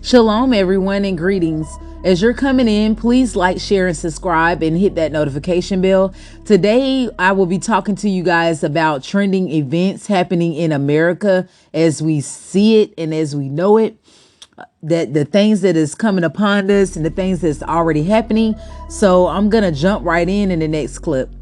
Shalom, everyone, and greetings. As you're coming in, please like, share, and subscribe and hit that notification bell. Today, I will be talking to you guys about trending events happening in America as we see it and as we know it. That the things that is coming upon us and the things that's already happening. So I'm going to jump right in the next clip.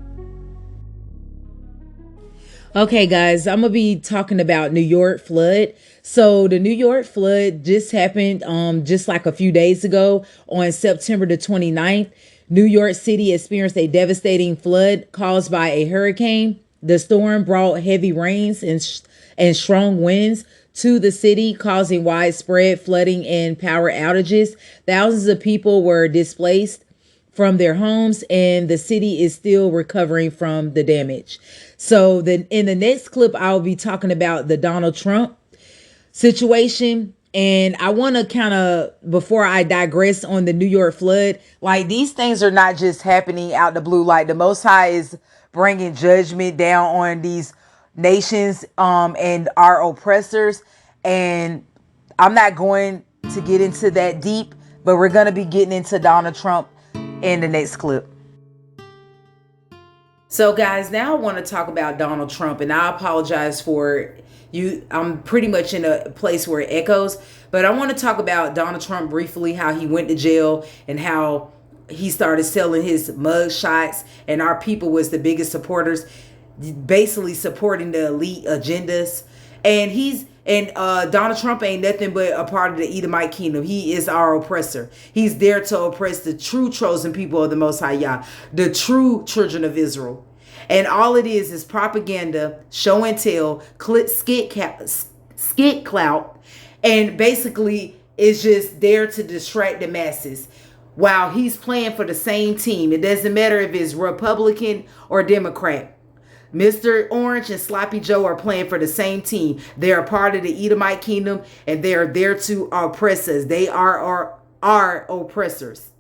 Okay, guys, I'm gonna be talking about New York flood. So the New York flood just happened just like a few days ago on September the 29th. New York City experienced a devastating flood caused by a hurricane. The storm brought heavy rains and strong winds to the city, causing widespread flooding and power outages. Thousands of people were displaced from their homes, and the city is still recovering from the damage. So then in the next clip, I'll be talking about the Donald Trump situation. And I want to kind of, before I digress on the New York flood, like these things are not just happening out the blue. Like the Most High is bringing judgment down on these nations and our oppressors. And I'm not going to get into that deep, but we're going to be getting into Donald Trump in the next clip. So guys, now I want to talk about Donald Trump, and I apologize for you. I'm pretty much in a place where it echoes, but I want to talk about Donald Trump briefly, how he went to jail and how he started selling his mug shots, and our people was the biggest supporters, basically supporting the elite agendas. And Donald Trump ain't nothing but a part of the Edomite kingdom. He is our oppressor. He's there to oppress the true chosen people of the Most High Yah, the true children of Israel. And all it is propaganda, show and tell, skit clout, and basically is just there to distract the masses. While he's playing for the same team. It doesn't matter if it's Republican or Democrat. Mr. Orange and Sloppy Joe are playing for the same team. They are part of the Edomite kingdom, and they are there to oppress us. They are our oppressors.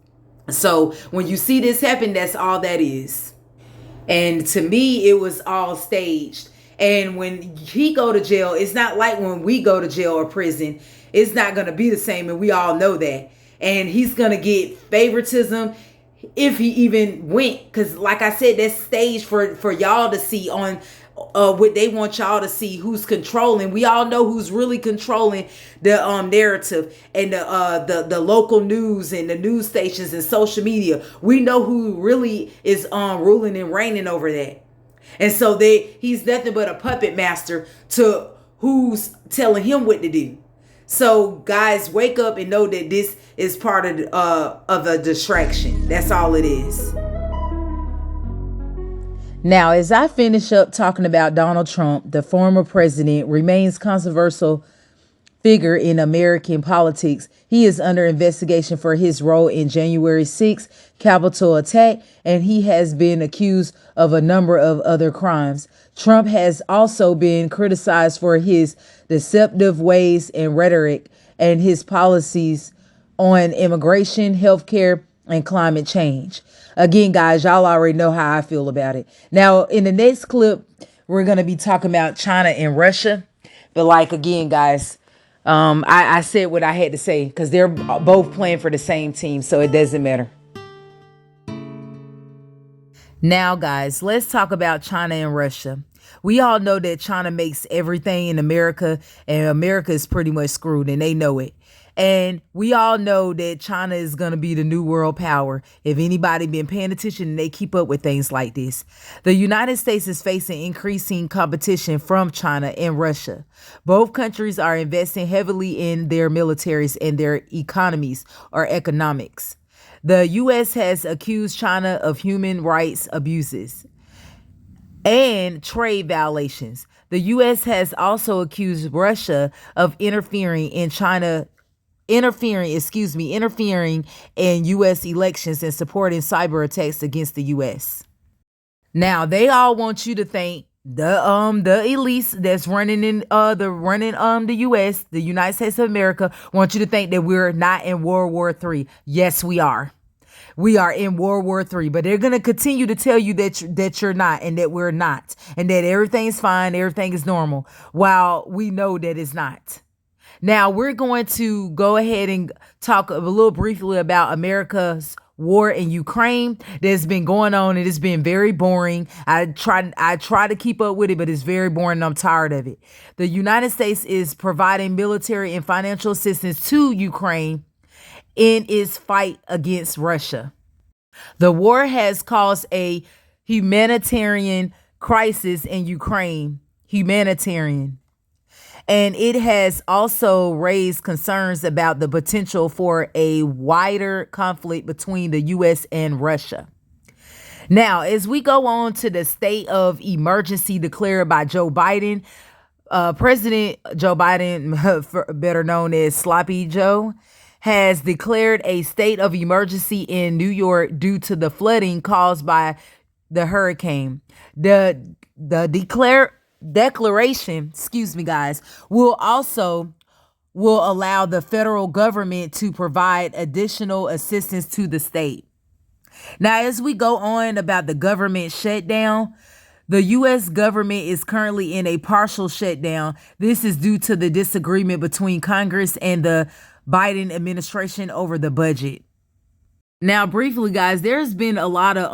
So when you see this happen, that's all that is. And to me, it was all staged. And when he go to jail, it's not like when we go to jail or prison. It's not going to be the same, and we all know that. And he's going to get favoritism if he even went, because like I said, that's staged for y'all to see on what they want y'all to see, who's controlling. We all know who's really controlling the narrative and the local news and the news stations and social media. We know who really is ruling and reigning over that. And so he's nothing but a puppet master to who's telling him what to do. So guys, wake up and know that this is part of a distraction. That's all it is. Now, as I finish up talking about Donald Trump, the former president remains controversial figure in American politics. He is under investigation for his role in January 6th Capitol attack, and he has been accused of a number of other crimes. Trump has also been criticized for his deceptive ways and rhetoric and his policies on immigration, healthcare, and climate change. Again, guys, y'all already know how I feel about it. Now, in the next clip, we're going to be talking about China and Russia. But like, again, guys, I said what I had to say because they're both playing for the same team, so it doesn't matter. Now, guys, let's talk about China and Russia. We all know that China makes everything in America, and America is pretty much screwed, and they know it. And we all know that China is going to be the new world power. If anybody been paying attention, they keep up with things like this. The United States is facing increasing competition from China and Russia. Both countries are investing heavily in their militaries and their economies or economics. The U.S. has accused China of human rights abuses and trade violations. The U.S. has also accused Russia of interfering in U.S. elections and supporting cyber attacks against the U.S. Now, they all want you to think the elites that's running the U.S., the United States of America, want you to think that we're not in World War III. Yes, we are. We are in World War III, but they're going to continue to tell you that you're not, and that we're not, and that everything's fine, everything is normal, while we know that it's not. Now we're going to go ahead and talk a little briefly about America's war in Ukraine that's been going on, and it's been very boring. I try to keep up with it, but it's very boring and I'm tired of it. The United States is providing military and financial assistance to Ukraine in its fight against Russia. The war has caused a humanitarian crisis in Ukraine. Humanitarian. And it has also raised concerns about the potential for a wider conflict between the U.S. and Russia. Now, as we go on to the state of emergency declared by Joe Biden, President Joe Biden, better known as Sloppy Joe, has declared a state of emergency in New York due to the flooding caused by the hurricane. The declaration, excuse me, guys, will allow the federal government to provide additional assistance to the state. Now, as we go on about the government shutdown, the U.S. government is currently in a partial shutdown. This is due to the disagreement between Congress and the Biden administration over the budget. Now, briefly, guys, there's been a lot of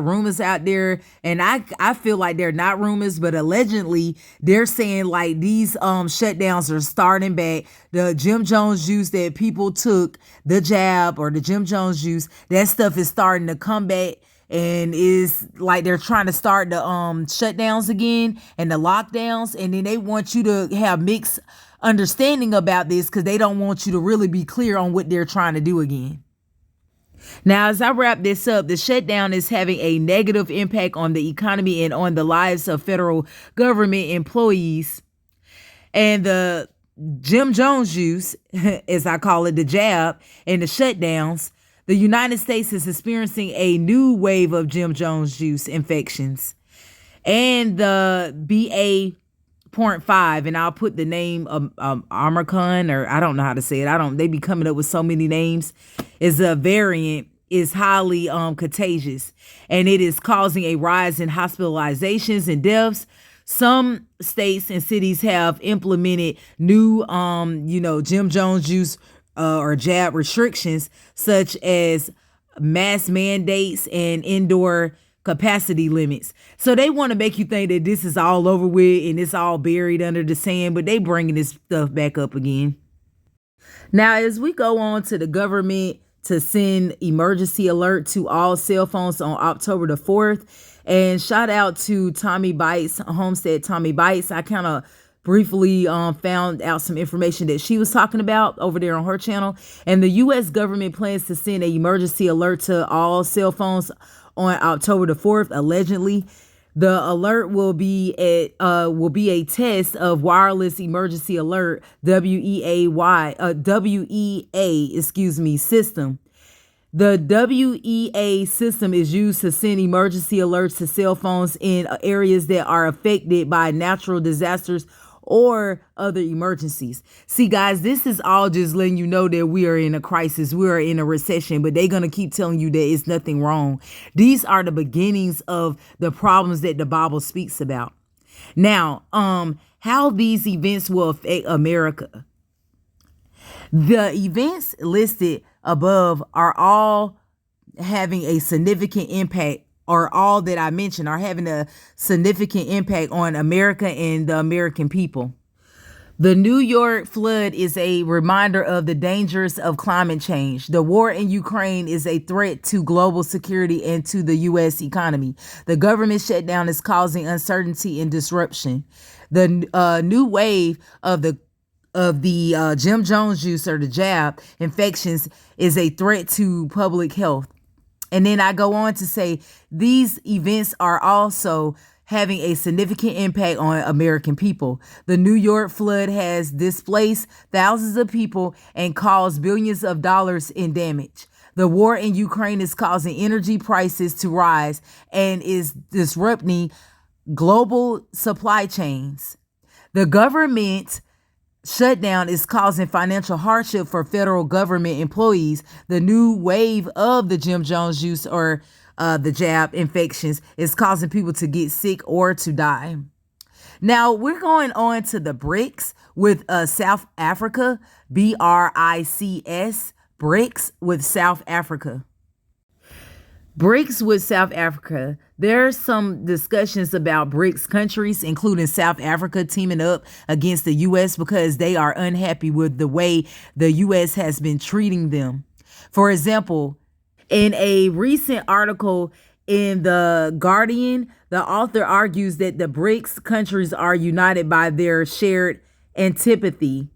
rumors out there, and I feel like they're not rumors, but allegedly they're saying like these shutdowns are starting back. The Jim Jones juice that people took, the jab or the Jim Jones juice, that stuff is starting to come back, and is like they're trying to start the shutdowns again and the lockdowns, and then they want you to have mixed understanding about this because they don't want you to really be clear on what they're trying to do again. Now, as I wrap this up, the shutdown is having a negative impact on the economy and on the lives of federal government employees. And the Jim Jones juice, as I call it, the jab, and the shutdowns, the United States is experiencing a new wave of Jim Jones juice infections. And the BA.5, and I'll put the name Omicron, or I don't know how to say it. They be coming up with so many names. Is a variant, is highly contagious, and it is causing a rise in hospitalizations and deaths. Some states and cities have implemented new, Jim Jones juice or jab restrictions, such as mask mandates and indoor capacity limits. So they want to make you think that this is all over with and it's all buried under the sand, but they bringing this stuff back up again. Now, as we go on to the government to send emergency alert to all cell phones on October the 4th, and shout out to Tommy Bites, Homestead Tommy Bites. I kind of briefly found out some information that she was talking about over there on her channel. And the U.S. government plans to send an emergency alert to all cell phones on October the 4th, allegedly. The alert will be a test of wireless emergency alert WEA system. The WEA system is used to send emergency alerts to cell phones in areas that are affected by natural disasters or other emergencies. See, guys, this is all just letting you know that we are in a crisis. We are in a recession, but they're going to keep telling you that it's nothing wrong. These are the beginnings of the problems that the Bible speaks about. Now, how these events will affect America. The events listed above are all having a significant impact, or all that I mentioned are having a significant impact on America and the American people. The New York flood is a reminder of the dangers of climate change. The war in Ukraine is a threat to global security and to the U.S. economy. The government shutdown is causing uncertainty and disruption. The new wave of the Jim Jones juice or the jab infections is a threat to public health. And then I go on to say these events are also having a significant impact on American people. The New York flood has displaced thousands of people and caused billions of dollars in damage. The war in Ukraine is causing energy prices to rise and is disrupting global supply chains. The government shutdown is causing financial hardship for federal government employees. The new wave of the Jim Jones juice or the jab infections is causing people to get sick or to die. Now we're going on to the BRICS with South Africa, BRICS, BRICS with South Africa. BRICS with South Africa. There's some discussions about BRICS countries, including South Africa, teaming up against the U.S. because they are unhappy with the way the U.S. has been treating them. For example, in a recent article in The Guardian, the author argues that the BRICS countries are united by their shared antipathy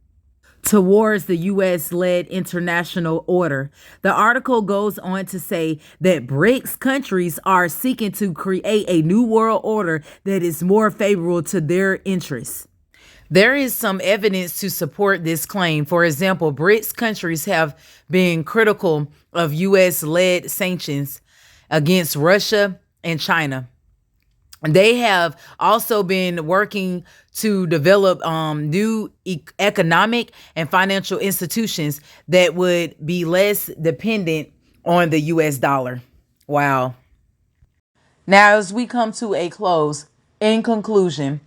towards the U.S.-led international order. The article goes on to say that BRICS countries are seeking to create a new world order that is more favorable to their interests. There is some evidence to support this claim. For example, BRICS countries have been critical of U.S.-led sanctions against Russia and China. They have also been working to develop new economic and financial institutions that would be less dependent on the U.S. dollar. Wow. Now, as we come to a close, in conclusion,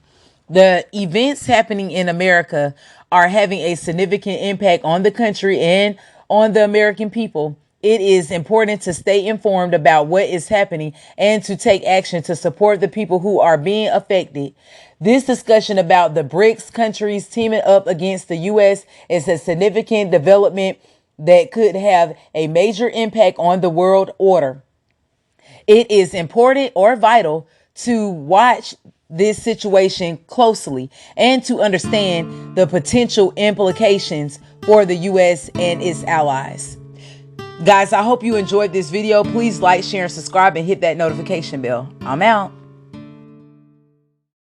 the events happening in America are having a significant impact on the country and on the American people. It is important to stay informed about what is happening and to take action to support the people who are being affected. This discussion about the BRICS countries teaming up against the U.S. is a significant development that could have a major impact on the world order. It is important or vital to watch this situation closely and to understand the potential implications for the U.S. and its allies. Guys, I hope you enjoyed this video. Please like, share, and subscribe and hit that notification bell. I'm out.